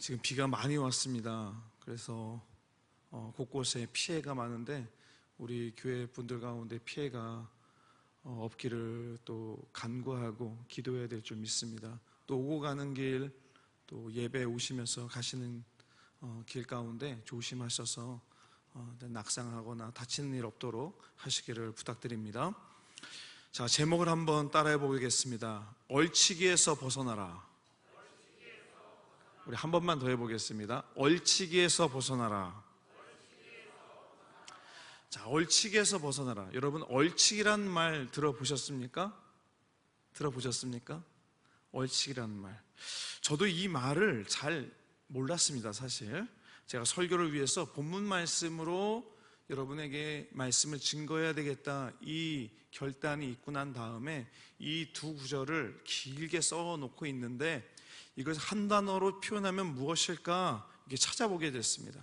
지금 비가 많이 왔습니다. 그래서 곳곳에 피해가 많은데 우리 교회 분들 가운데 피해가 없기를 또 간구하고 기도해야 될 줄 믿습니다. 또 오고 가는 길, 또 예배 오시면서 가시는 길 가운데 조심하셔서 낙상하거나 다치는 일 없도록 하시기를 부탁드립니다. 자, 제목을 한번 따라해 보겠습니다. 얼치기에서 벗어나라. 우리 한 번만 더 해보겠습니다. 얼치기에서 벗어나라. 자, 얼치기에서 벗어나라. 여러분, 얼치기란 말 들어보셨습니까? 얼치기란 말. 저도 이 말을 잘 몰랐습니다, 사실. 제가 설교를 위해서 본문 말씀으로 여러분에게 말씀을 증거해야 되겠다, 이 결단이 있고 난 다음에 이 두 구절을 길게 써 놓고 있는데, 이것을 한 단어로 표현하면 무엇일까 이렇게 찾아보게 됐습니다.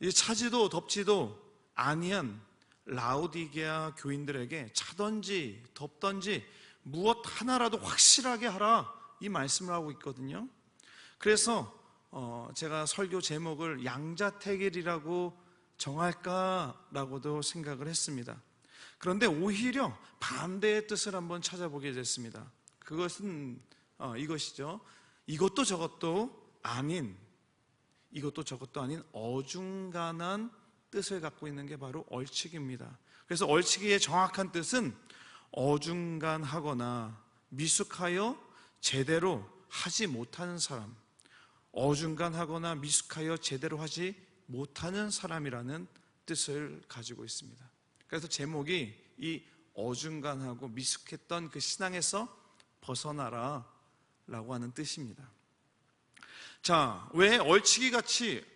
이 차지도 덥지도 아니한 라오디게아 교인들에게 차든지 덥든지 무엇 하나라도 확실하게 하라, 이 말씀을 하고 있거든요. 그래서 제가 설교 제목을 양자택일이라고 정할까라고도 생각을 했습니다. 그런데 오히려 반대의 뜻을 한번 찾아보게 됐습니다. 그것은 이것이죠. 이것도 저것도 아닌 어중간한 뜻을 갖고 있는 게 바로 얼치기입니다. 그래서 얼치기의 정확한 뜻은 어중간하거나 미숙하여 제대로 하지 못하는 사람, 어중간하거나 미숙하여 제대로 하지 못하는 사람이라는 뜻을 가지고 있습니다. 그래서 제목이 이 어중간하고 미숙했던 그 신앙에서 벗어나라 라고 하는 뜻입니다. 자, 왜 얼치기같이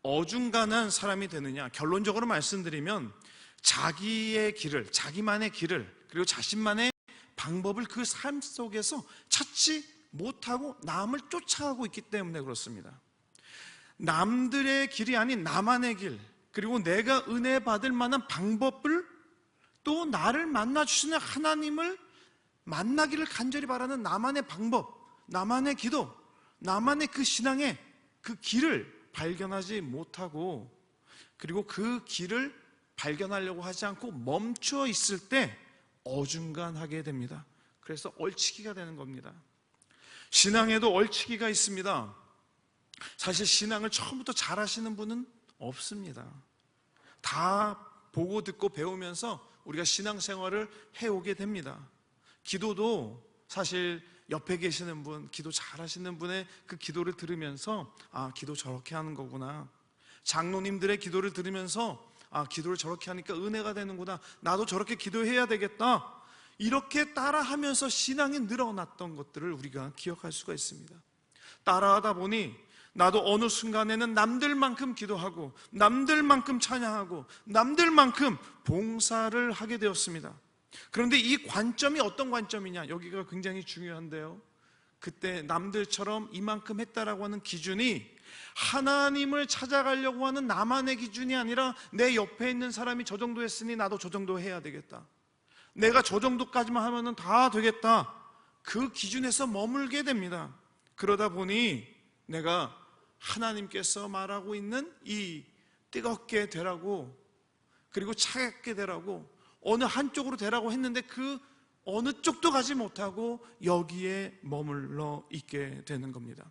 어중간한 사람이 되느냐? 결론적으로 말씀드리면 자기의 길을, 자기만의 길을, 그리고 자신만의 방법을 그 삶 속에서 찾지 못하고 남을 쫓아가고 있기 때문에 그렇습니다. 남들의 길이 아닌 나만의 길, 그리고 내가 은혜 받을 만한 방법을, 또 나를 만나주시는 하나님을 만나기를 간절히 바라는 나만의 방법, 나만의 기도, 나만의 그 신앙의 그 길을 발견하지 못하고, 그리고 그 길을 발견하려고 하지 않고 멈춰 있을 때 어중간하게 됩니다. 그래서 얼치기가 되는 겁니다. 신앙에도 얼치기가 있습니다. 사실 신앙을 처음부터 잘 하시는 분은 없습니다. 다 보고 듣고 배우면서 우리가 신앙생활을 해오게 됩니다. 기도도 사실 옆에 계시는 분, 기도 잘 하시는 분의 그 기도를 들으면서 기도 저렇게 하는 거구나. 장로님들의 기도를 들으면서 기도를 저렇게 하니까 은혜가 되는구나. 나도 저렇게 기도해야 되겠다. 이렇게 따라하면서 신앙이 늘어났던 것들을 우리가 기억할 수가 있습니다. 따라하다 보니 나도 어느 순간에는 남들만큼 기도하고, 남들만큼 찬양하고, 남들만큼 봉사를 하게 되었습니다. 그런데 이 관점이 어떤 관점이냐, 여기가 굉장히 중요한데요. 그때 남들처럼 이만큼 했다라고 하는 기준이 하나님을 찾아가려고 하는 나만의 기준이 아니라, 내 옆에 있는 사람이 저 정도 했으니 나도 저 정도 해야 되겠다, 내가 저 정도까지만 하면 다 되겠다, 그 기준에서 머물게 됩니다. 그러다 보니 내가 하나님께서 말하고 있는 이 뜨겁게 되라고, 그리고 차갑게 되라고, 어느 한쪽으로 되라고 했는데 그 어느 쪽도 가지 못하고 여기에 머물러 있게 되는 겁니다.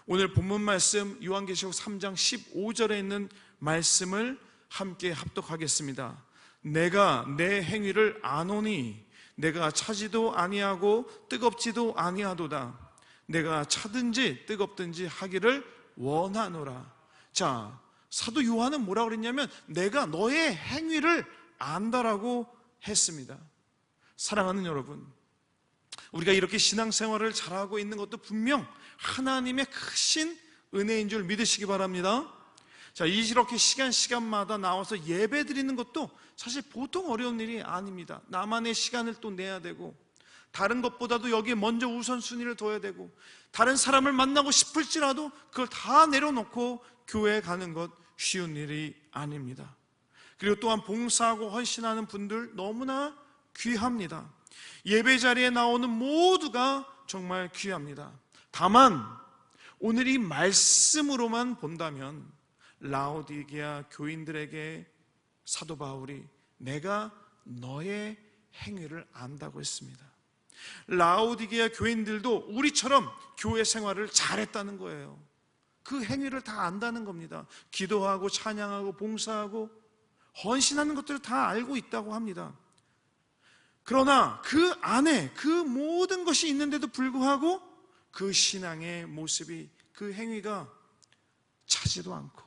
오늘 본문 말씀 요한계시록 3장 15절에 있는 말씀을 함께 합독하겠습니다. 내가 내 행위를 아노니 내가 차지도 아니하고 뜨겁지도 아니하도다. 내가 차든지 뜨겁든지 하기를 원하노라. 자, 사도 요한은 뭐라고 그랬냐면 내가 너의 행위를 안다라고 했습니다. 사랑하는 여러분, 우리가 이렇게 신앙생활을 잘하고 있는 것도 분명 하나님의 크신 은혜인 줄 믿으시기 바랍니다. 자, 이렇게 시간마다 나와서 예배 드리는 것도 사실 보통 어려운 일이 아닙니다. 나만의 시간을 또 내야 되고, 다른 것보다도 여기에 먼저 우선순위를 둬야 되고, 다른 사람을 만나고 싶을지라도 그걸 다 내려놓고 교회에 가는 것 쉬운 일이 아닙니다. 그리고 또한 봉사하고 헌신하는 분들 너무나 귀합니다. 예배 자리에 나오는 모두가 정말 귀합니다. 다만 오늘 이 말씀으로만 본다면 라오디게아 교인들에게 사도 바울이 내가 너의 행위를 안다고 했습니다. 라오디게아 교인들도 우리처럼 교회 생활을 잘했다는 거예요. 그 행위를 다 안다는 겁니다. 기도하고 찬양하고 봉사하고 헌신하는 것들을 다 알고 있다고 합니다. 그러나 그 안에 그 모든 것이 있는데도 불구하고 그 신앙의 모습이, 그 행위가 차지도 않고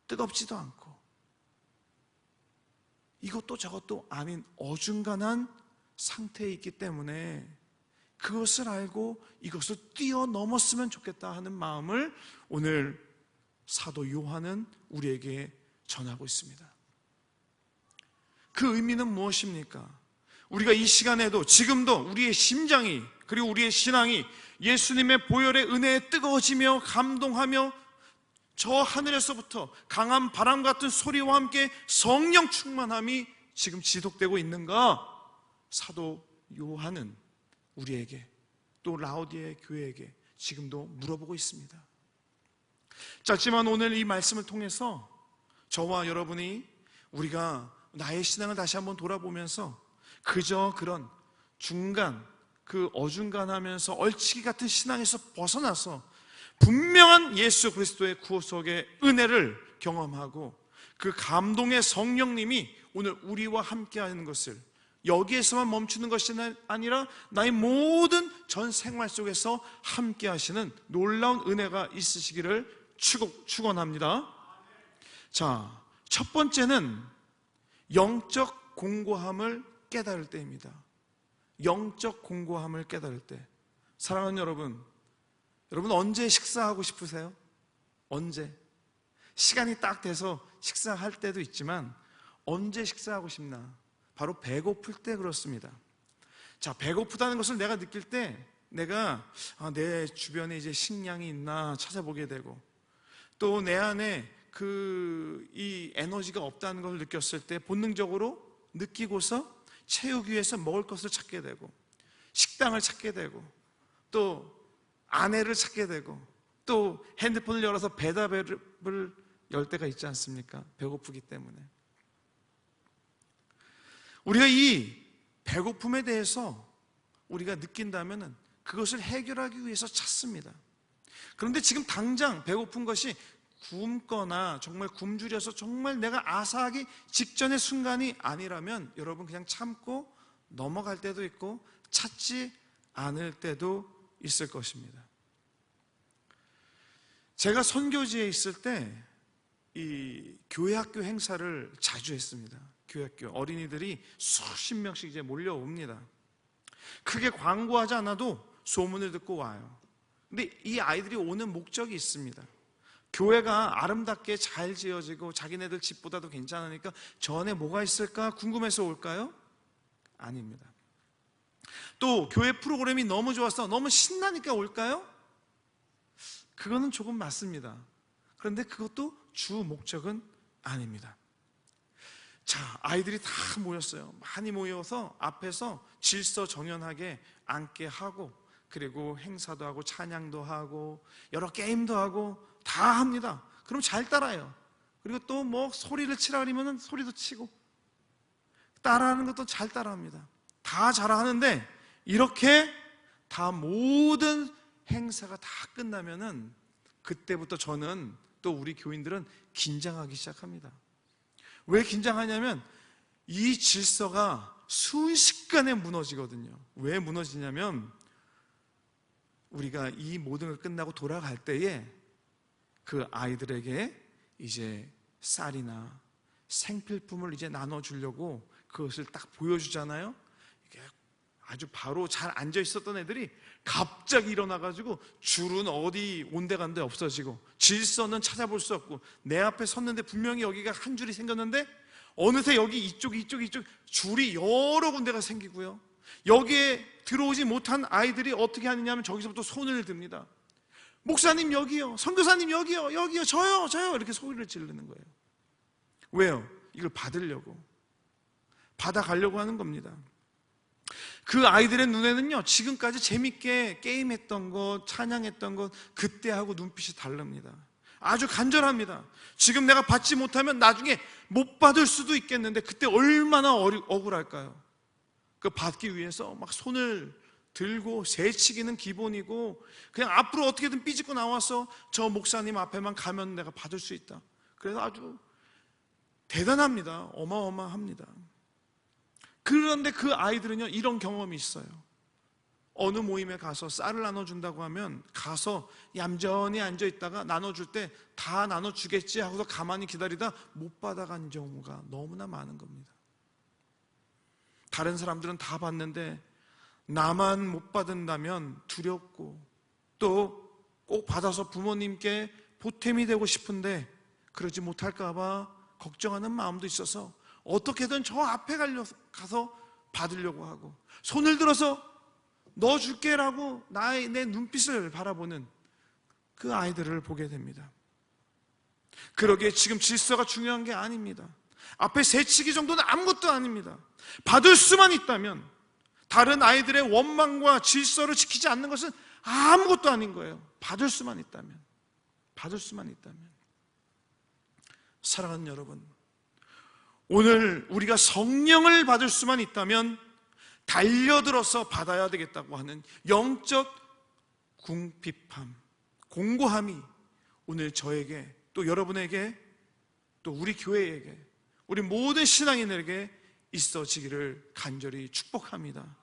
뜨겁지도 않고 이것도 저것도 아닌 어중간한 상태에 있기 때문에 그것을 알고 이것을 뛰어넘었으면 좋겠다 하는 마음을 오늘 사도 요한은 우리에게 전하고 있습니다. 그 의미는 무엇입니까? 우리가 이 시간에도 지금도 우리의 심장이, 그리고 우리의 신앙이 예수님의 보혈의 은혜에 뜨거워지며 감동하며 저 하늘에서부터 강한 바람 같은 소리와 함께 성령 충만함이 지금 지속되고 있는가? 사도 요한은 우리에게, 또 라오디게아 교회에게 지금도 물어보고 있습니다. 짧지만 오늘 이 말씀을 통해서 저와 여러분이 우리가 나의 신앙을 다시 한번 돌아보면서 그저 그런 중간, 그 어중간하면서 얼치기 같은 신앙에서 벗어나서 분명한 예수 그리스도의 구속의 은혜를 경험하고 그 감동의 성령님이 오늘 우리와 함께하는 것을, 여기에서만 멈추는 것이 아니라 나의 모든 전 생활 속에서 함께하시는 놀라운 은혜가 있으시기를 축원합니다. 자, 첫 번째는 영적 공고함을 깨달을 때입니다. 영적 공고함을 깨달을 때. 사랑하는 여러분 언제 식사하고 싶으세요? 언제? 시간이 딱 돼서 식사할 때도 있지만 언제 식사하고 싶나? 바로 배고플 때 그렇습니다. 자, 배고프다는 것을 내가 느낄 때 내가 내 주변에 이제 식량이 있나 찾아보게 되고, 또 내 안에 이 에너지가 없다는 것을 느꼈을 때 본능적으로 느끼고서 채우기 위해서 먹을 것을 찾게 되고, 식당을 찾게 되고, 또 아내를 찾게 되고, 또 핸드폰을 열어서 배달앱을 열 때가 있지 않습니까? 배고프기 때문에. 우리가 이 배고픔에 대해서 우리가 느낀다면 그것을 해결하기 위해서 찾습니다. 그런데 지금 당장 배고픈 것이 굶거나 정말 굶주려서 정말 내가 아사하기 직전의 순간이 아니라면 여러분 그냥 참고 넘어갈 때도 있고 찾지 않을 때도 있을 것입니다. 제가 선교지에 있을 때 이 교회학교 행사를 자주 했습니다. 교회학교 어린이들이 수십 명씩 이제 몰려옵니다. 크게 광고하지 않아도 소문을 듣고 와요. 근데 이 아이들이 오는 목적이 있습니다. 교회가 아름답게 잘 지어지고 자기네들 집보다도 괜찮으니까 저 안에 뭐가 있을까 궁금해서 올까요? 아닙니다. 또 교회 프로그램이 너무 좋아서 너무 신나니까 올까요? 그거는 조금 맞습니다. 그런데 그것도 주 목적은 아닙니다. 자, 아이들이 다 모였어요. 많이 모여서 앞에서 질서정연하게 앉게 하고, 그리고 행사도 하고 찬양도 하고 여러 게임도 하고 다 합니다. 그럼 잘 따라요. 그리고 또 뭐 소리를 치라 그러면 소리도 치고, 따라하는 것도 잘 따라합니다. 다 잘하는데 이렇게 다 모든 행사가 다 끝나면은 그때부터 저는, 또 우리 교인들은 긴장하기 시작합니다. 왜 긴장하냐면 이 질서가 순식간에 무너지거든요. 왜 무너지냐면 우리가 이 모든 걸 끝나고 돌아갈 때에 그 아이들에게 이제 쌀이나 생필품을 이제 나눠주려고 그것을 딱 보여주잖아요. 이게 아주 바로 잘 앉아 있었던 애들이 갑자기 일어나가지고 줄은 어디 온데간데 없어지고 질서는 찾아볼 수 없고, 내 앞에 섰는데 분명히 여기가 한 줄이 생겼는데 어느새 여기 이쪽 줄이 여러 군데가 생기고요. 여기에 들어오지 못한 아이들이 어떻게 하느냐 하면 저기서부터 손을 듭니다. 목사님 여기요, 선교사님 여기요, 저요 이렇게 소리를 지르는 거예요. 왜요? 이걸 받으려고, 받아가려고 하는 겁니다. 그 아이들의 눈에는요, 지금까지 재밌게 게임했던 것, 찬양했던 것, 그때하고 눈빛이 다릅니다. 아주 간절합니다. 지금 내가 받지 못하면 나중에 못 받을 수도 있겠는데 그때 얼마나 억울할까요? 그 받기 위해서 막 손을 들고 새치기는 기본이고, 그냥 앞으로 어떻게든 삐집고 나와서 저 목사님 앞에만 가면 내가 받을 수 있다. 그래서 아주 대단합니다. 어마어마합니다. 그런데 그 아이들은요, 이런 경험이 있어요. 어느 모임에 가서 쌀을 나눠준다고 하면 가서 얌전히 앉아있다가 나눠줄 때 다 나눠주겠지 하고서 가만히 기다리다 못 받아간 경우가 너무나 많은 겁니다. 다른 사람들은 다 받는데 나만 못 받는다면 두렵고, 또 꼭 받아서 부모님께 보탬이 되고 싶은데 그러지 못할까 봐 걱정하는 마음도 있어서 어떻게든 저 앞에 가서 받으려고 하고, 손을 들어서 넣어줄게라고 내 눈빛을 바라보는 그 아이들을 보게 됩니다. 그러기에 지금 질서가 중요한 게 아닙니다. 앞에 새치기 정도는 아무것도 아닙니다. 받을 수만 있다면, 다른 아이들의 원망과 질서를 지키지 않는 것은 아무것도 아닌 거예요. 받을 수만 있다면. 사랑하는 여러분, 오늘 우리가 성령을 받을 수만 있다면 달려들어서 받아야 되겠다고 하는 영적 궁핍함, 공고함이 오늘 저에게, 또 여러분에게, 또 우리 교회에게, 우리 모든 신앙인에게 있어지기를 간절히 축복합니다.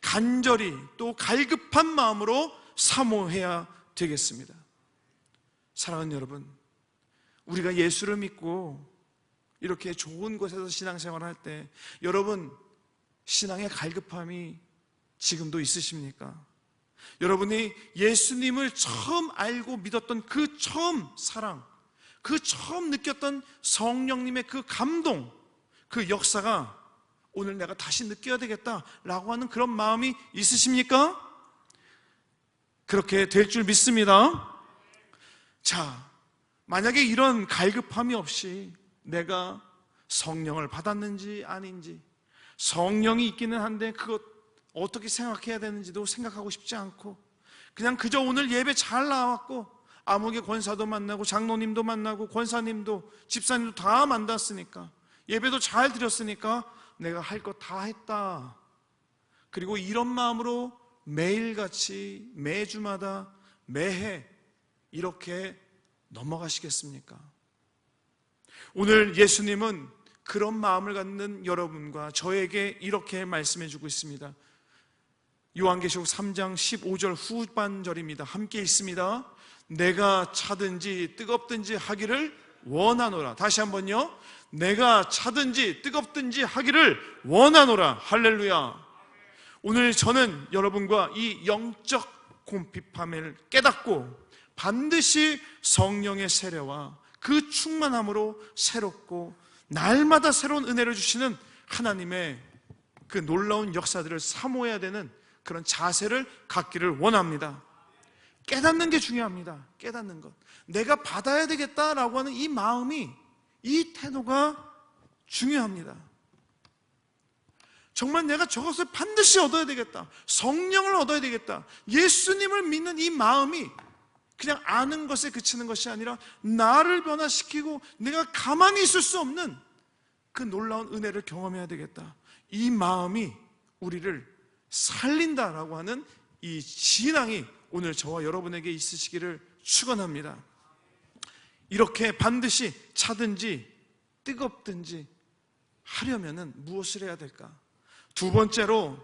간절히 또 갈급한 마음으로 사모해야 되겠습니다. 사랑하는 여러분, 우리가 예수를 믿고 이렇게 좋은 곳에서 신앙생활을 할 때 여러분 신앙의 갈급함이 지금도 있으십니까? 여러분이 예수님을 처음 알고 믿었던 그 처음 사랑, 그 처음 느꼈던 성령님의 그 감동, 그 역사가 오늘 내가 다시 느껴야 되겠다라고 하는 그런 마음이 있으십니까? 그렇게 될 줄 믿습니다. 자, 만약에 이런 갈급함이 없이 내가 성령을 받았는지 아닌지, 성령이 있기는 한데 그것 어떻게 생각해야 되는지도 생각하고 싶지 않고, 그냥 그저 오늘 예배 잘 나왔고 암흑의 권사도 만나고 장로님도 만나고 권사님도 집사님도 다 만났으니까, 예배도 잘 드렸으니까 내가 할 거 다 했다, 그리고 이런 마음으로 매일같이 매주마다 매해 이렇게 넘어가시겠습니까? 오늘 예수님은 그런 마음을 갖는 여러분과 저에게 이렇게 말씀해 주고 있습니다. 요한계시록 3장 15절 후반절입니다. 함께 읽습니다. 내가 차든지 뜨겁든지 하기를 원하노라. 다시 한번요. 내가 차든지 뜨겁든지 하기를 원하노라. 할렐루야. 오늘 저는 여러분과 이 영적 궁핍함을 깨닫고 반드시 성령의 세례와 그 충만함으로 새롭고 날마다 새로운 은혜를 주시는 하나님의 그 놀라운 역사들을 사모해야 되는 그런 자세를 갖기를 원합니다. 깨닫는 게 중요합니다. 깨닫는 것, 내가 받아야 되겠다라고 하는 이 마음이, 이 태도가 중요합니다. 정말 내가 저것을 반드시 얻어야 되겠다, 성령을 얻어야 되겠다, 예수님을 믿는 이 마음이 그냥 아는 것에 그치는 것이 아니라 나를 변화시키고 내가 가만히 있을 수 없는 그 놀라운 은혜를 경험해야 되겠다, 이 마음이 우리를 살린다라고 하는 이 신앙이 오늘 저와 여러분에게 있으시기를 축원합니다. 이렇게 반드시 차든지 뜨겁든지 하려면은 무엇을 해야 될까? 두 번째로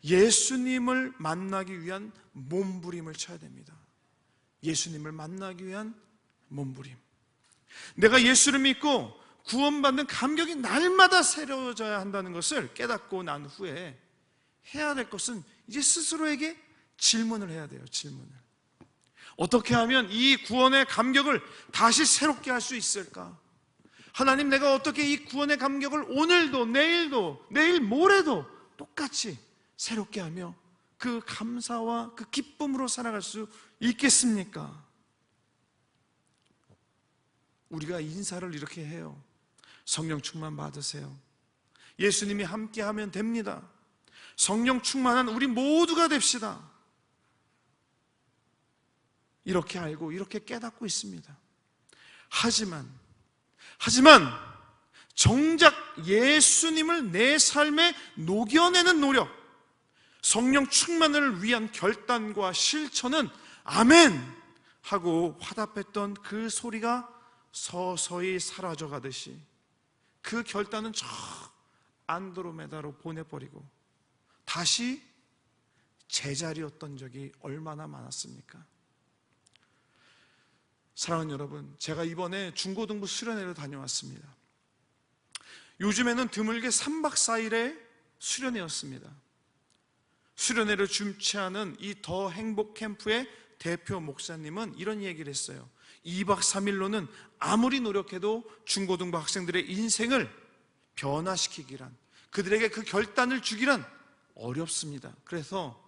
예수님을 만나기 위한 몸부림을 쳐야 됩니다. 예수님을 만나기 위한 몸부림. 내가 예수를 믿고 구원받는 감격이 날마다 새로워져야 한다는 것을 깨닫고 난 후에 해야 될 것은 이제 스스로에게 질문을 해야 돼요. 질문을. 어떻게 하면 이 구원의 감격을 다시 새롭게 할 수 있을까? 하나님, 내가 어떻게 이 구원의 감격을 오늘도 내일도 내일 모레도 똑같이 새롭게 하며 그 감사와 그 기쁨으로 살아갈 수 있겠습니까? 우리가 인사를 이렇게 해요. 성령 충만 받으세요. 예수님이 함께 하면 됩니다. 성령 충만한 우리 모두가 됩시다. 이렇게 알고 이렇게 깨닫고 있습니다. 하지만 정작 예수님을 내 삶에 녹여내는 노력, 성령 충만을 위한 결단과 실천은 아멘 하고 화답했던 그 소리가 서서히 사라져 가듯이 그 결단은 저 안드로메다로 보내버리고 다시 제자리였던 적이 얼마나 많았습니까? 사랑하는 여러분, 제가 이번에 중고등부 수련회를 다녀왔습니다. 요즘에는 드물게 3박 4일의 수련회였습니다. 수련회를 주최하는 이 더 행복 캠프의 대표 목사님은 이런 얘기를 했어요. 2박 3일로는 아무리 노력해도 중고등부 학생들의 인생을 변화시키기란, 그들에게 그 결단을 주기란 어렵습니다. 그래서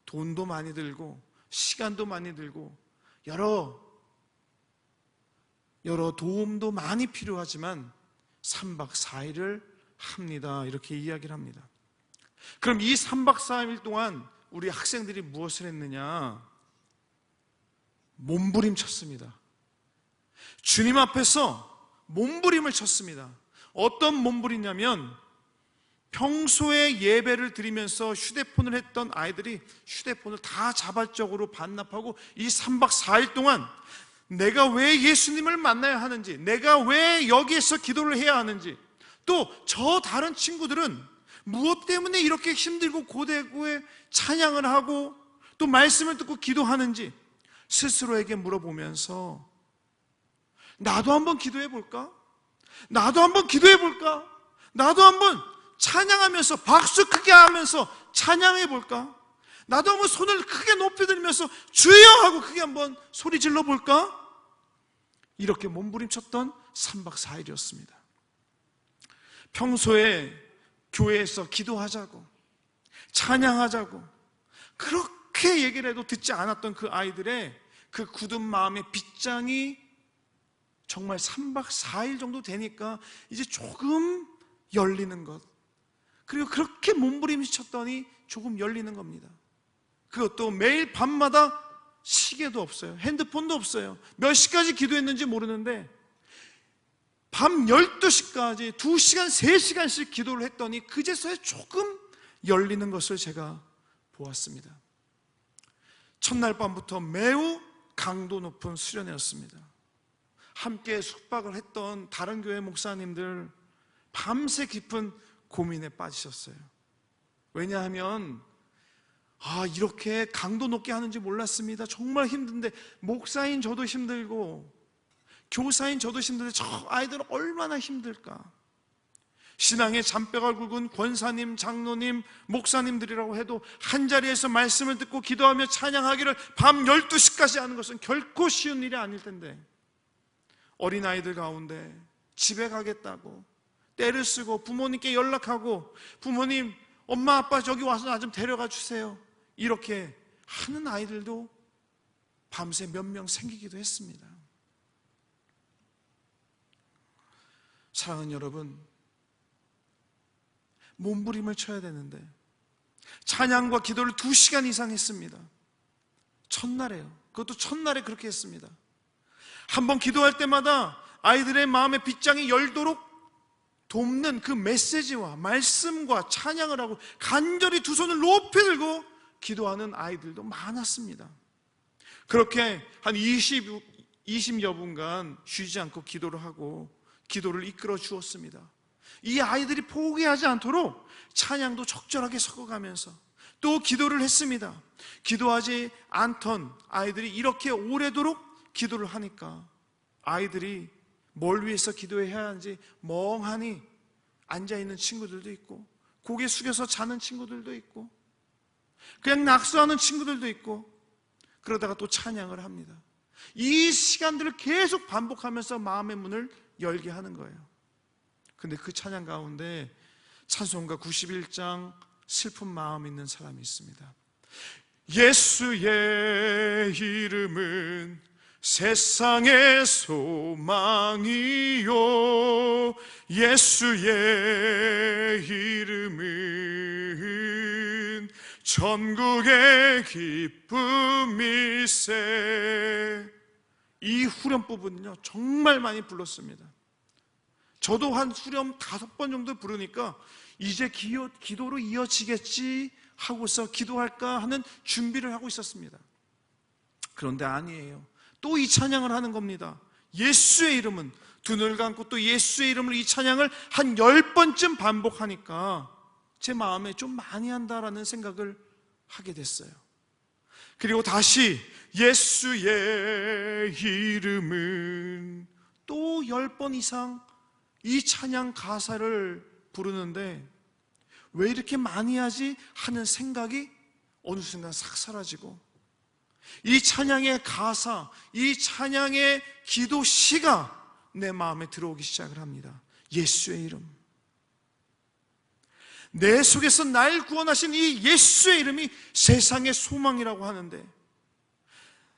돈도 많이 들고 시간도 많이 들고 여러 도움도 많이 필요하지만 3박 4일을 합니다. 이렇게 이야기를 합니다. 그럼 이 3박 4일 동안 우리 학생들이 무엇을 했느냐? 몸부림쳤습니다. 주님 앞에서 몸부림을 쳤습니다. 어떤 몸부림이냐면 평소에 예배를 드리면서 휴대폰을 했던 아이들이 휴대폰을 다 자발적으로 반납하고 이 3박 4일 동안 내가 왜 예수님을 만나야 하는지, 내가 왜 여기에서 기도를 해야 하는지, 또 저 다른 친구들은 무엇 때문에 이렇게 힘들고 고되고 찬양을 하고 또 말씀을 듣고 기도하는지 스스로에게 물어보면서 나도 한번 기도해 볼까? 나도 한번 기도해 볼까? 나도 한번 찬양하면서 박수 크게 하면서 찬양해 볼까? 나도 한번 손을 크게 높이 들면서 주여 하고 크게 한번 소리 질러 볼까? 이렇게 몸부림쳤던 3박 4일이었습니다. 평소에 교회에서 기도하자고 찬양하자고 그렇게 얘기를 해도 듣지 않았던 그 아이들의 그 굳은 마음의 빗장이 정말 3박 4일 정도 되니까 이제 조금 열리는 것, 그리고 그렇게 몸부림쳤더니 조금 열리는 겁니다. 그것도 매일 밤마다 시계도 없어요. 핸드폰도 없어요. 몇 시까지 기도했는지 모르는데 밤 12시까지 2시간, 3시간씩 기도를 했더니 그제서야 조금 열리는 것을 제가 보았습니다. 첫날 밤부터 매우 강도 높은 수련회였습니다. 함께 숙박을 했던 다른 교회 목사님들 밤새 깊은 고민에 빠지셨어요. 왜냐하면 이렇게 강도 높게 하는지 몰랐습니다. 정말 힘든데 목사인 저도 힘들고 교사인 저도 힘든데 저 아이들은 얼마나 힘들까. 신앙의 잔뼈가 굵은 권사님, 장로님, 목사님들이라고 해도 한자리에서 말씀을 듣고 기도하며 찬양하기를 밤 12시까지 하는 것은 결코 쉬운 일이 아닐 텐데 어린아이들 가운데 집에 가겠다고 때를 쓰고 부모님께 연락하고 부모님, 엄마, 아빠 저기 와서 나 좀 데려가 주세요 이렇게 하는 아이들도 밤새 몇 명 생기기도 했습니다. 사랑하는 여러분, 몸부림을 쳐야 되는데 찬양과 기도를 2시간 이상 했습니다. 첫날에요. 그것도 첫날에 그렇게 했습니다. 한번 기도할 때마다 아이들의 마음의 빗장이 열도록 돕는 그 메시지와 말씀과 찬양을 하고 간절히 두 손을 높이 들고 기도하는 아이들도 많았습니다. 그렇게 한 20여 분간 쉬지 않고 기도를 하고 기도를 이끌어 주었습니다. 이 아이들이 포기하지 않도록 찬양도 적절하게 섞어가면서 또 기도를 했습니다. 기도하지 않던 아이들이 이렇게 오래도록 기도를 하니까 아이들이 뭘 위해서 기도해야 하는지 멍하니 앉아있는 친구들도 있고 고개 숙여서 자는 친구들도 있고 그냥 낙서하는 친구들도 있고 그러다가 또 찬양을 합니다. 이 시간들을 계속 반복하면서 마음의 문을 열게 하는 거예요. 근데 그 찬양 가운데 찬송가 91장 슬픈 마음 있는 사람이 있습니다. 예수의 이름은 세상의 소망이요 예수의 이름은 천국의 기쁨일세. 이 후렴 부분은요 정말 많이 불렀습니다. 저도 한 후렴 5번 정도 부르니까 이제 기도로 이어지겠지 하고서 기도할까 하는 준비를 하고 있었습니다. 그런데 아니에요. 또 이 찬양을 하는 겁니다. 예수의 이름은, 두 눈을 감고 또 예수의 이름을 이 찬양을 한 10번쯤 반복하니까 제 마음에 좀 많이 한다라는 생각을 하게 됐어요. 그리고 다시 예수의 이름은 또 10번 이상 이 찬양 가사를 부르는데 왜 이렇게 많이 하지 하는 생각이 어느 순간 싹 사라지고, 이 찬양의 가사, 이 찬양의 기도 시가 내 마음에 들어오기 시작을 합니다. 예수의 이름, 내 속에서 날 구원하신 이 예수의 이름이 세상의 소망이라고 하는데,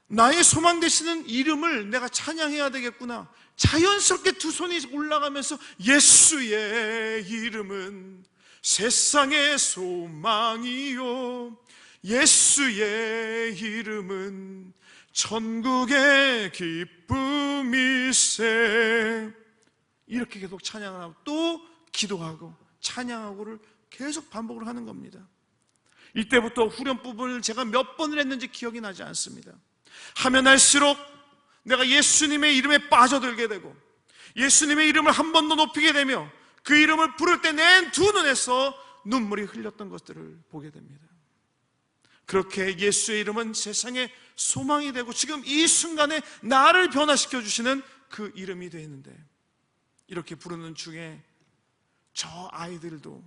나의 소망 되시는 이름을 내가 찬양해야 되겠구나. 자연스럽게 두 손이 올라가면서 예수의 이름은 세상의 소망이요, 예수의 이름은 천국의 기쁨일세. 이렇게 계속 찬양을 하고 또 기도하고 찬양하고를 계속 반복을 하는 겁니다. 이때부터 후렴 부분을 제가 몇 번을 했는지 기억이 나지 않습니다. 하면 할수록 내가 예수님의 이름에 빠져들게 되고, 예수님의 이름을 한 번 더 높이게 되며, 그 이름을 부를 때 내 두 눈에서 눈물이 흘렸던 것들을 보게 됩니다. 그렇게 예수의 이름은 세상의 소망이 되고 지금 이 순간에 나를 변화시켜 주시는 그 이름이 되는데, 이렇게 부르는 중에 저 아이들도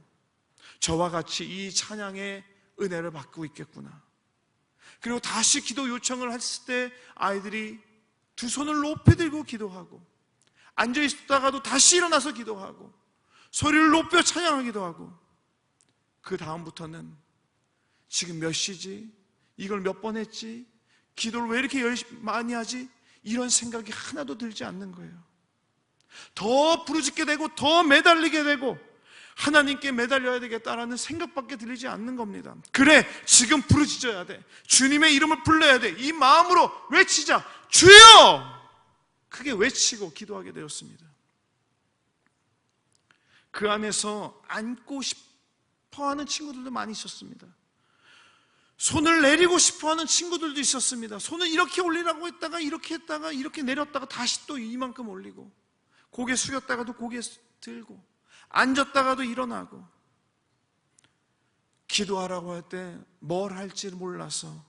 저와 같이 이 찬양의 은혜를 받고 있겠구나. 그리고 다시 기도 요청을 했을 때 아이들이 두 손을 높이 들고 기도하고, 앉아 있다가도 다시 일어나서 기도하고, 소리를 높여 찬양하기도 하고, 그 다음부터는 지금 몇 시지? 이걸 몇 번 했지? 기도를 왜 이렇게 많이 하지? 이런 생각이 하나도 들지 않는 거예요. 더 부르짖게 되고 더 매달리게 되고 하나님께 매달려야 되겠다라는 생각밖에 들리지 않는 겁니다. 그래, 지금 부르짖어야 돼. 주님의 이름을 불러야 돼. 이 마음으로 외치자. 주여! 크게 외치고 기도하게 되었습니다. 그 안에서 안고 싶어하는 친구들도 많이 있었습니다. 손을 내리고 싶어하는 친구들도 있었습니다. 손을 이렇게 올리라고 했다가 이렇게 했다가 이렇게 내렸다가 다시 또 이만큼 올리고, 고개 숙였다가도 고개 들고, 앉았다가도 일어나고, 기도하라고 할 때 뭘 할지 몰라서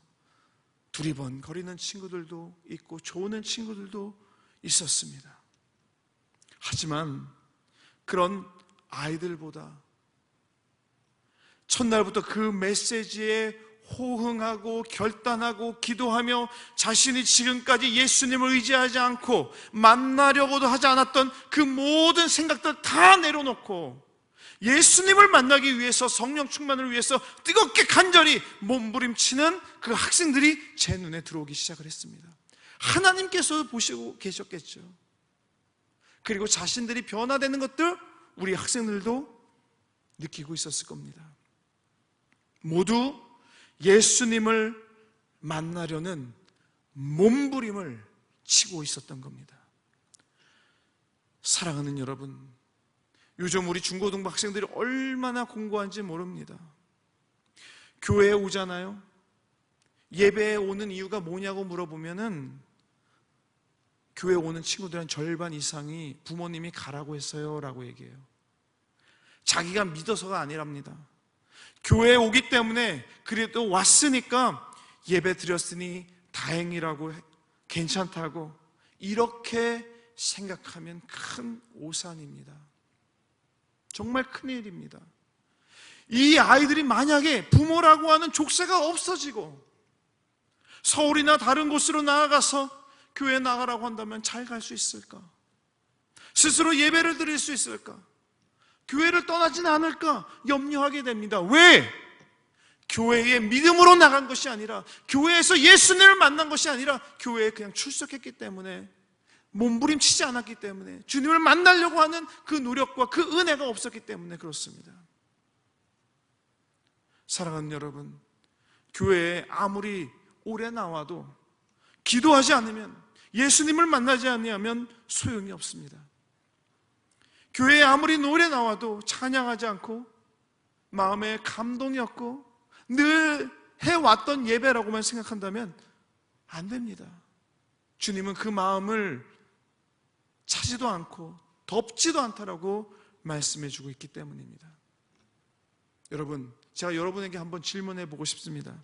두리번거리는 친구들도 있고 조는 친구들도 있었습니다. 하지만 그런 아이들보다 첫날부터 그 메시지에 호응하고 결단하고 기도하며 자신이 지금까지 예수님을 의지하지 않고 만나려고도 하지 않았던 그 모든 생각들 다 내려놓고 예수님을 만나기 위해서, 성령 충만을 위해서 뜨겁게 간절히 몸부림치는 그 학생들이 제 눈에 들어오기 시작을 했습니다. 하나님께서 보시고 계셨겠죠. 그리고 자신들이 변화되는 것들 우리 학생들도 느끼고 있었을 겁니다. 모두 예수님을 만나려는 몸부림을 치고 있었던 겁니다. 사랑하는 여러분, 요즘 우리 중고등부 학생들이 얼마나 공부하는지 모릅니다. 교회에 오잖아요. 예배에 오는 이유가 뭐냐고 물어보면은 교회에 오는 친구들 한 절반 이상이 부모님이 가라고 했어요 라고 얘기해요. 자기가 믿어서가 아니랍니다. 교회에 오기 때문에 그래도 왔으니까 예배 드렸으니 다행이라고, 괜찮다고 이렇게 생각하면 큰 오산입니다. 정말 큰일입니다. 이 아이들이 만약에 부모라고 하는 족쇄가 없어지고 서울이나 다른 곳으로 나아가서 교회에 나가라고 한다면 잘 갈 수 있을까? 스스로 예배를 드릴 수 있을까? 교회를 떠나진 않을까 염려하게 됩니다. 왜? 교회에 믿음으로 나간 것이 아니라, 교회에서 예수님을 만난 것이 아니라 교회에 그냥 출석했기 때문에, 몸부림치지 않았기 때문에, 주님을 만나려고 하는 그 노력과 그 은혜가 없었기 때문에 그렇습니다. 사랑하는 여러분, 교회에 아무리 오래 나와도 기도하지 않으면, 예수님을 만나지 않으면 소용이 없습니다. 교회에 아무리 오래 나와도 찬양하지 않고 마음에 감동이 없고 늘 해왔던 예배라고만 생각한다면 안 됩니다. 주님은 그 마음을 차지도 않고 덥지도 않다라고 말씀해 주고 있기 때문입니다. 여러분, 제가 여러분에게 한번 질문해 보고 싶습니다.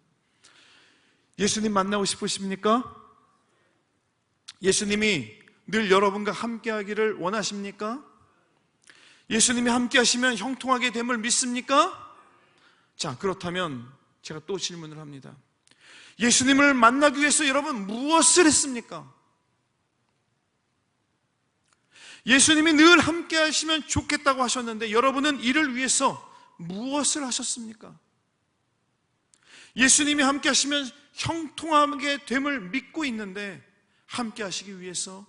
예수님 만나고 싶으십니까? 예수님이 늘 여러분과 함께 하기를 원하십니까? 예수님이 함께 하시면 형통하게 됨을 믿습니까? 자, 그렇다면 제가 또 질문을 합니다. 예수님을 만나기 위해서 여러분 무엇을 했습니까? 예수님이 늘 함께 하시면 좋겠다고 하셨는데 여러분은 이를 위해서 무엇을 하셨습니까? 예수님이 함께 하시면 형통하게 됨을 믿고 있는데 함께 하시기 위해서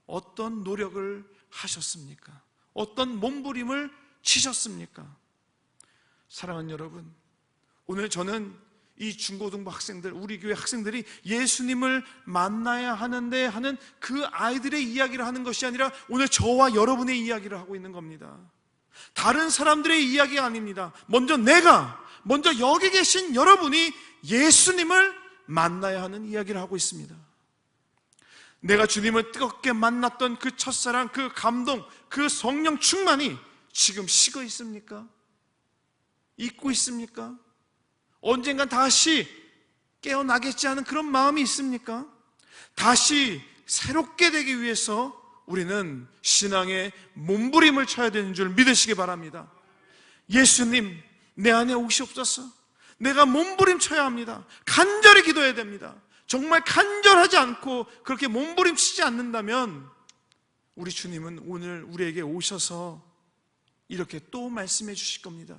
어떤 노력을 하셨습니까? 어떤 몸부림을 치셨습니까? 사랑하는 여러분, 오늘 저는 이 중고등부 학생들, 우리 교회 학생들이 예수님을 만나야 하는데 하는 그 아이들의 이야기를 하는 것이 아니라 오늘 저와 여러분의 이야기를 하고 있는 겁니다. 다른 사람들의 이야기가 아닙니다. 먼저 여기 계신 여러분이 예수님을 만나야 하는 이야기를 하고 있습니다. 내가 주님을 뜨겁게 만났던 그 첫사랑, 그 감동, 그 성령 충만이 지금 식어 있습니까? 잊고 있습니까? 언젠간 다시 깨어나겠지 하는 그런 마음이 있습니까? 다시 새롭게 되기 위해서 우리는 신앙의 몸부림을 쳐야 되는 줄 믿으시기 바랍니다. 예수님, 내 안에 오시옵소서. 내가 몸부림 쳐야 합니다. 간절히 기도해야 됩니다. 정말 간절하지 않고 그렇게 몸부림치지 않는다면 우리 주님은 오늘 우리에게 오셔서 이렇게 또 말씀해 주실 겁니다.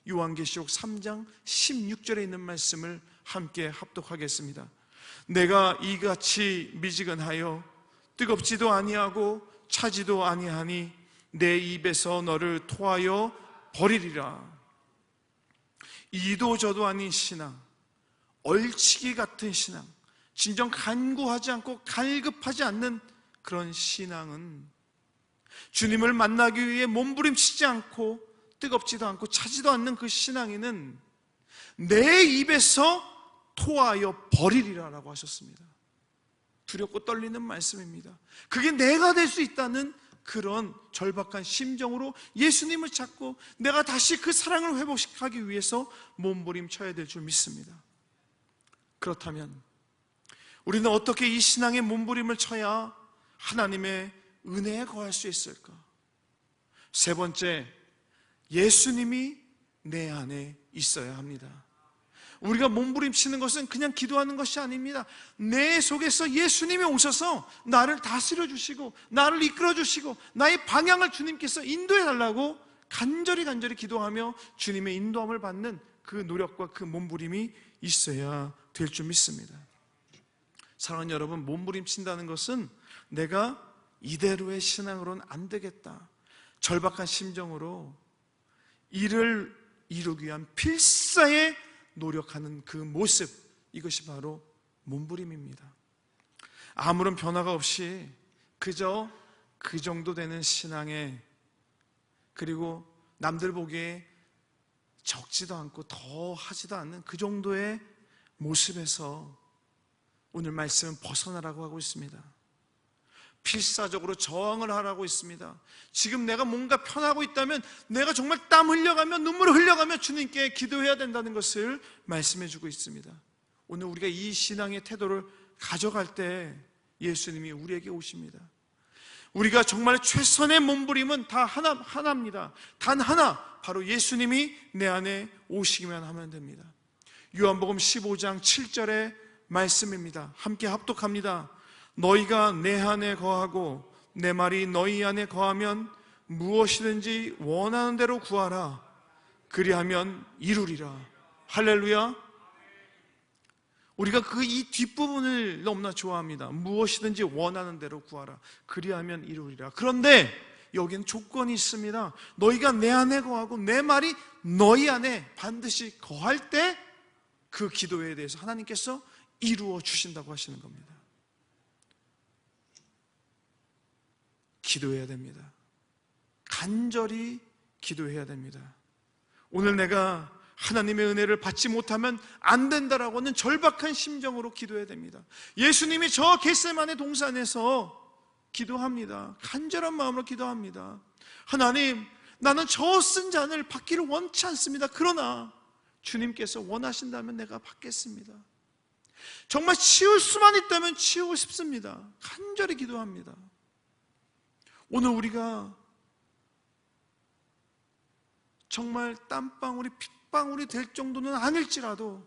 요한계시록 3장 16절에 있는 말씀을 함께 합독하겠습니다. 내가 이같이 미지근하여 뜨겁지도 아니하고 차지도 아니하니 내 입에서 너를 토하여 버리리라. 이도 저도 아닌 신앙, 얼치기 같은 신앙, 진정 간구하지 않고 갈급하지 않는 그런 신앙은 주님을 만나기 위해 몸부림치지 않고 뜨겁지도 않고 차지도 않는 그 신앙에는 내 입에서 토하여 버리리라라고 하셨습니다. 두렵고 떨리는 말씀입니다. 그게 내가 될 수 있다는 그런 절박한 심정으로 예수님을 찾고 내가 다시 그 사랑을 회복하기 위해서 몸부림쳐야 될 줄 믿습니다. 그렇다면 우리는 어떻게 이 신앙의 몸부림을 쳐야 하나님의 은혜에 거할 수 있을까? 세 번째, 예수님이 내 안에 있어야 합니다. 우리가 몸부림치는 것은 그냥 기도하는 것이 아닙니다. 내 속에서 예수님이 오셔서 나를 다스려 주시고 나를 이끌어 주시고 나의 방향을 주님께서 인도해 달라고 간절히 기도하며 주님의 인도함을 받는 그 노력과 그 몸부림이 있어야 될 줄 믿습니다. 사랑하는 여러분, 몸부림친다는 것은 내가 이대로의 신앙으로는 안 되겠다, 절박한 심정으로 이를 이루기 위한 필사의 노력하는 그 모습, 이것이 바로 몸부림입니다. 아무런 변화가 없이 그저 그 정도 되는 신앙에, 그리고 남들 보기에 적지도 않고 더 하지도 않는 그 정도의 모습에서 오늘 말씀은 벗어나라고 하고 있습니다. 필사적으로 저항을 하라고 있습니다. 지금 내가 뭔가 편하고 있다면 내가 정말 땀 흘려가며 눈물을 흘려가며 주님께 기도해야 된다는 것을 말씀해 주고 있습니다. 오늘 우리가 이 신앙의 태도를 가져갈 때 예수님이 우리에게 오십니다. 우리가 정말 최선의 몸부림은 다 하나입니다. 단 하나, 바로 예수님이 내 안에 오시기만 하면 됩니다. 요한복음 15장 7절의 말씀입니다. 함께 합독합니다. 너희가 내 안에 거하고 내 말이 너희 안에 거하면 무엇이든지 원하는 대로 구하라. 그리하면 이루리라. 할렐루야. 우리가 이 뒷부분을 너무나 좋아합니다. 무엇이든지 원하는 대로 구하라. 그리하면 이루리라. 그런데 여기는 조건이 있습니다. 너희가 내 안에 거하고 내 말이 너희 안에 반드시 거할 때 그 기도에 대해서 하나님께서 이루어 주신다고 하시는 겁니다. 기도해야 됩니다. 간절히 기도해야 됩니다. 오늘 내가 하나님의 은혜를 받지 못하면 안 된다라고 하는 절박한 심정으로 기도해야 됩니다. 예수님이 저 겟세마네 동산에서 기도합니다. 간절한 마음으로 기도합니다. 하나님, 나는 저 쓴 잔을 받기를 원치 않습니다. 그러나 주님께서 원하신다면 내가 받겠습니다. 정말 치울 수만 있다면 치우고 싶습니다. 간절히 기도합니다. 오늘 우리가 정말 땀방울이 핏방울이 될 정도는 아닐지라도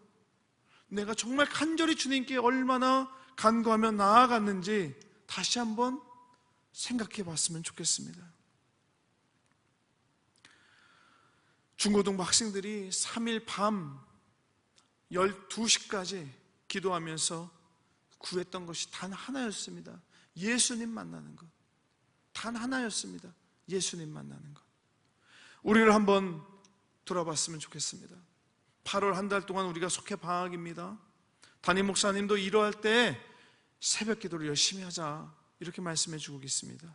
내가 정말 간절히 주님께 얼마나 간구하며 나아갔는지 다시 한번 생각해 봤으면 좋겠습니다. 중고등부 학생들이 3일 밤 12시까지 기도하면서 구했던 것이 단 하나였습니다. 예수님 만나는 것. 단 하나였습니다. 예수님 만나는 것. 우리를 한번 돌아봤으면 좋겠습니다. 8월 한 달 동안 우리가 속해 방학입니다. 담임 목사님도 이러할 때 새벽 기도를 열심히 하자 이렇게 말씀해 주고 있습니다.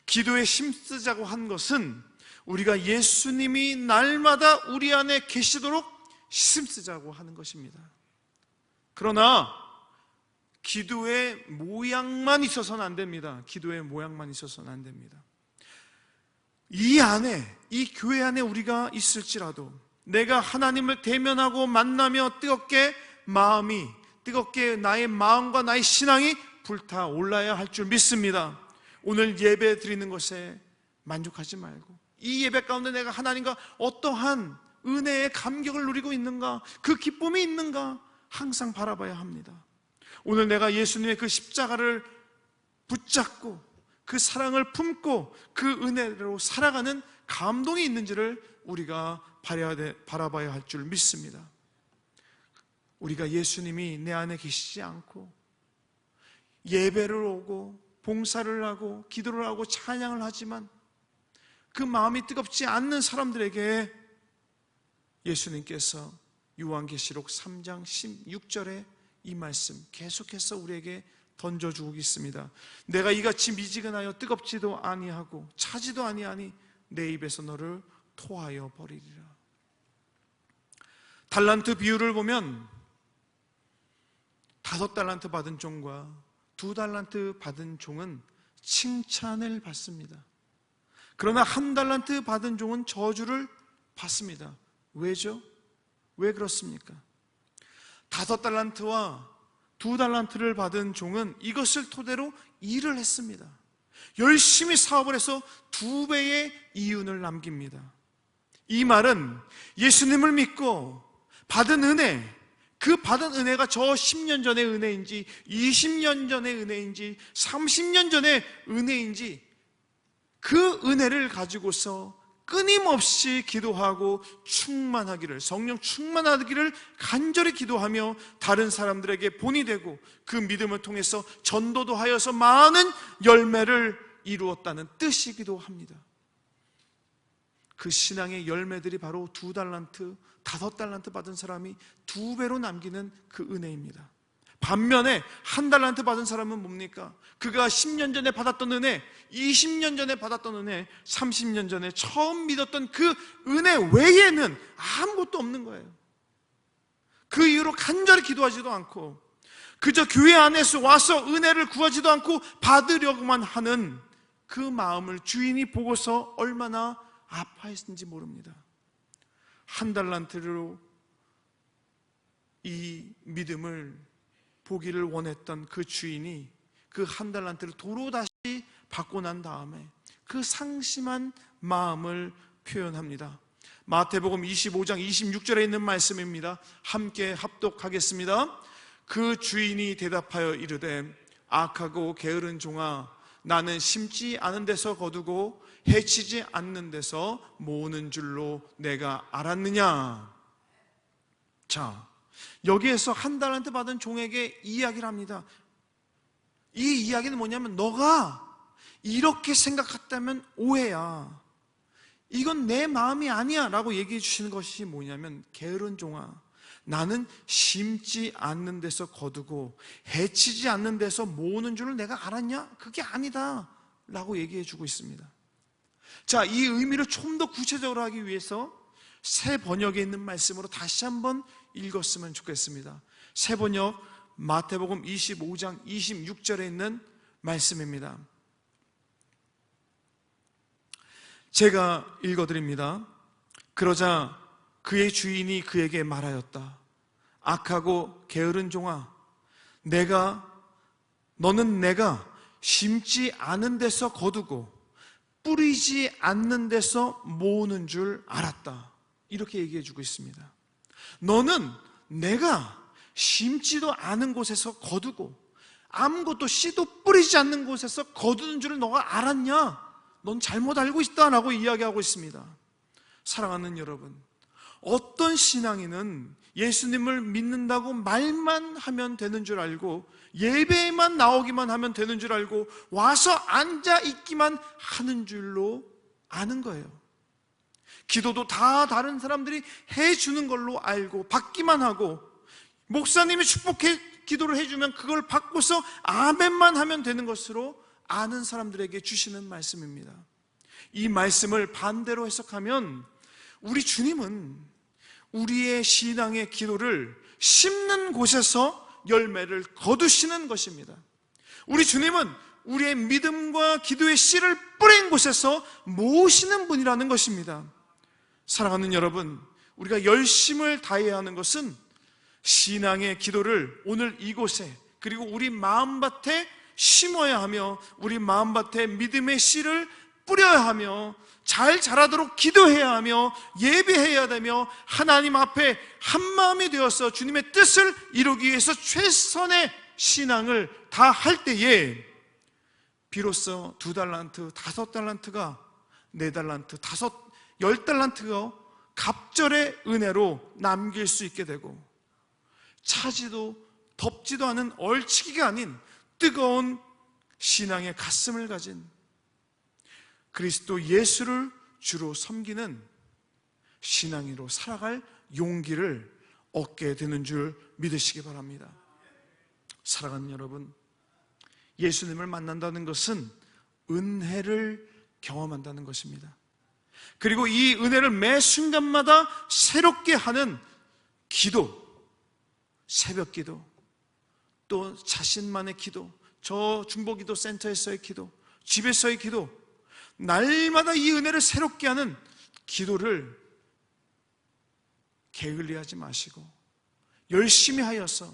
기도에 힘쓰자고 한 것은 우리가 예수님이 날마다 우리 안에 계시도록 힘쓰자고 하는 것입니다. 그러나 기도의 모양만 있어서는 안 됩니다. 기도의 모양만 있어서는 안 됩니다. 이 안에, 이 교회 안에 우리가 있을지라도 내가 하나님을 대면하고 만나며 뜨겁게 나의 마음과 나의 신앙이 불타올라야 할 줄 믿습니다. 오늘 예배 드리는 것에 만족하지 말고 이 예배 가운데 내가 하나님과 어떠한 은혜의 감격을 누리고 있는가, 그 기쁨이 있는가 항상 바라봐야 합니다. 오늘 내가 예수님의 그 십자가를 붙잡고 그 사랑을 품고 그 은혜로 살아가는 감동이 있는지를 우리가 바라봐야 할 줄 믿습니다. 우리가 예수님이 내 안에 계시지 않고 예배를 오고 봉사를 하고 기도를 하고 찬양을 하지만 그 마음이 뜨겁지 않는 사람들에게 예수님께서 요한계시록 3장 16절에 이 말씀 계속해서 우리에게 던져주고 있습니다. 내가 이같이 미지근하여 뜨겁지도 아니하고 차지도 아니하니 내 입에서 너를 토하여 버리리라. 달란트 비유를 보면 5달란트 받은 종과 2달란트 받은 종은 칭찬을 받습니다. 그러나 1달란트 받은 종은 저주를 받습니다. 왜죠? 왜 그렇습니까? 5달란트와 2달란트를 받은 종은 이것을 토대로 일을 했습니다. 열심히 사업을 해서 2배의 이윤을 남깁니다. 이 말은 예수님을 믿고 받은 은혜, 그 받은 은혜가 저 10년 전의 은혜인지 20년 전의 은혜인지 30년 전의 은혜인지 그 은혜를 가지고서 끊임없이 기도하고 충만하기를, 성령 충만하기를 간절히 기도하며 다른 사람들에게 본이 되고 그 믿음을 통해서 전도도 하여서 많은 열매를 이루었다는 뜻이기도 합니다. 그 신앙의 열매들이 바로 2달란트, 5달란트 받은 사람이 2배로 남기는 그 은혜입니다. 반면에 1달란트 받은 사람은 뭡니까? 그가 10년 전에 받았던 은혜, 20년 전에 받았던 은혜, 30년 전에 처음 믿었던 그 은혜 외에는 아무것도 없는 거예요. 그 이후로 간절히 기도하지도 않고 그저 교회 안에서 와서 은혜를 구하지도 않고 받으려고만 하는 그 마음을 주인이 보고서 얼마나 아파했는지 모릅니다. 1달란트로 이 믿음을 보기를 원했던 그 주인이 그 1달란트를 도로 다시 받고 난 다음에 그 상심한 마음을 표현합니다. 마태복음 25장 26절에 있는 말씀입니다. 함께 합독하겠습니다. 그 주인이 대답하여 이르되 악하고 게으른 종아, 나는 심지 않은 데서 거두고 해치지 않는 데서 모으는 줄로 내가 알았느냐. 자, 여기에서 1달란트 받은 종에게 이야기를 합니다. 이 이야기는 뭐냐면 너가 이렇게 생각했다면 오해야. 이건 내 마음이 아니야 라고 얘기해 주시는 것이 뭐냐면 게으른 종아, 나는 심지 않는 데서 거두고 해치지 않는 데서 모으는 줄을 내가 알았냐? 그게 아니다 라고 얘기해 주고 있습니다. 자, 이 의미를 좀 더 구체적으로 하기 위해서 새 번역에 있는 말씀으로 다시 한번 읽었으면 좋겠습니다. 새 번역 마태복음 25장 26절에 있는 말씀입니다. 제가 읽어드립니다. 그러자 그의 주인이 그에게 말하였다. 악하고 게으른 종아, 너는 내가 심지 않은 데서 거두고 뿌리지 않는 데서 모으는 줄 알았다. 이렇게 얘기해 주고 있습니다. 너는 내가 심지도 않은 곳에서 거두고 아무것도 씨도 뿌리지 않는 곳에서 거두는 줄을 너가 알았냐? 넌 잘못 알고 있다라고 이야기하고 있습니다. 사랑하는 여러분, 어떤 신앙인은 예수님을 믿는다고 말만 하면 되는 줄 알고 예배에만 나오기만 하면 되는 줄 알고 와서 앉아 있기만 하는 줄로 아는 거예요. 기도도 다 다른 사람들이 해주는 걸로 알고 받기만 하고 목사님이 축복해 기도를 해주면 그걸 받고서 아멘만 하면 되는 것으로 아는 사람들에게 주시는 말씀입니다. 이 말씀을 반대로 해석하면 우리 주님은 우리의 신앙의 기도를 심는 곳에서 열매를 거두시는 것입니다. 우리 주님은 우리의 믿음과 기도의 씨를 뿌린 곳에서 모으시는 분이라는 것입니다. 사랑하는 여러분, 우리가 열심을 다해야 하는 것은 신앙의 기도를 오늘 이곳에 그리고 우리 마음밭에 심어야 하며 우리 마음밭에 믿음의 씨를 뿌려야 하며 잘 자라도록 기도해야 하며 예배해야 되며 하나님 앞에 한마음이 되어서 주님의 뜻을 이루기 위해서 최선의 신앙을 다 할 때에 비로소 2달란트, 5달란트가 4달란트, 10달란트가 갑절의 은혜로 남길 수 있게 되고 차지도 덥지도 않은 얼치기가 아닌 뜨거운 신앙의 가슴을 가진 그리스도 예수를 주로 섬기는 신앙인으로 살아갈 용기를 얻게 되는 줄 믿으시기 바랍니다. 사랑하는 여러분, 예수님을 만난다는 것은 은혜를 경험한다는 것입니다. 그리고 이 은혜를 매 순간마다 새롭게 하는 기도, 새벽 기도, 또 자신만의 기도, 저 중보기도 센터에서의 기도, 집에서의 기도, 날마다 이 은혜를 새롭게 하는 기도를 게을리하지 마시고 열심히 하여서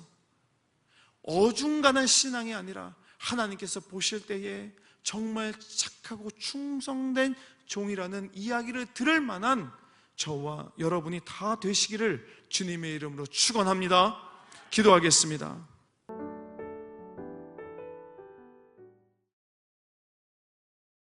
어중간한 신앙이 아니라 하나님께서 보실 때에 정말 착하고 충성된 종이라는 이야기를 들을 만한 저와 여러분이 다 되시기를 주님의 이름으로 축원합니다. 기도하겠습니다.